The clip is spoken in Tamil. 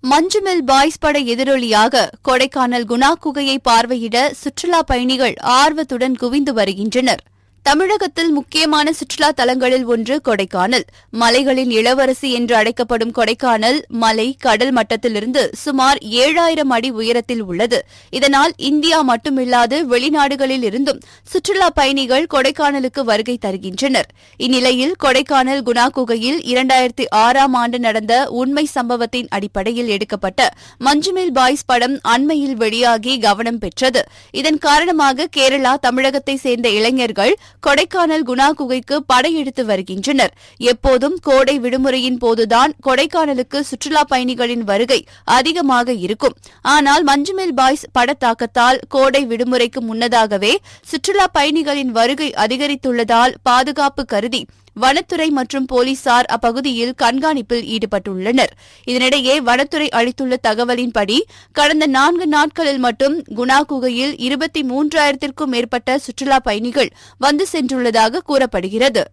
மஞ்சுமெல் பாய்ஸ் பட எதிரொலியாக கொடைக்கானல் குணா குகையை பார்வையிட சுற்றுலாப் பயணிகள் ஆர்வத்துடன் குவிந்து வருகின்றனர். தமிழகத்தில் முக்கியமான சுற்றுலா தலங்களில் ஒன்று கொடைக்கானல். மலைகளின் இளவரசி என்று அழைக்கப்படும் கொடைக்கானல் மலை கடல் மட்டத்திலிருந்து சுமார் 7000 அடி உயரத்தில் உள்ளது. இதனால் இந்தியா மட்டுமில்லாது வெளிநாடுகளில் இருந்தும் சுற்றுலா பயணிகள் கொடைக்கானலுக்கு வருகை தருகின்றனர். இந்நிலையில் கொடைக்கானல் குணா குகையில் 2006ஆம் ஆண்டு நடந்த உண்மை சம்பவத்தின் அடிப்படையில் எடுக்கப்பட்ட மஞ்சுமெல் பாய்ஸ் படம் அண்மையில் வெளியாகி கவனம் பெற்றது. இதன் காரணமாக கேரளா, தமிழகத்தை சேர்ந்த இளைஞர்கள் கொடைக்கானல் குணா குகைக்கு படையெடுத்து வருகின்றனர். எப்போதும் கோடை விடுமுறையின் போதுதான் கொடைக்கானலுக்கு சுற்றுலா பயணிகளின் வருகை அதிகமாக இருக்கும். ஆனால் மஞ்சுமெல் பாய்ஸ் படத்தாக்கத்தால் கோடை விடுமுறைக்கு முன்னதாகவே சுற்றுலா பயணிகளின் வருகை அதிகரித்துள்ளதால் பாதுகாப்பு கருதி வனத்துறை மற்றும் போலீசார் அப்பகுதியில் கண்காணிப்பில் ஈடுபட்டுள்ளனர். இதனிடையே வனத்துறை அளித்துள்ள தகவலின்படி கடந்த 4 நாட்களில் மட்டும் குணா குகையில் 23,000க்கும் மேற்பட்ட சுற்றுலா பயணிகள் வந்து சென்றுள்ளதாக கூறப்படுகிறது.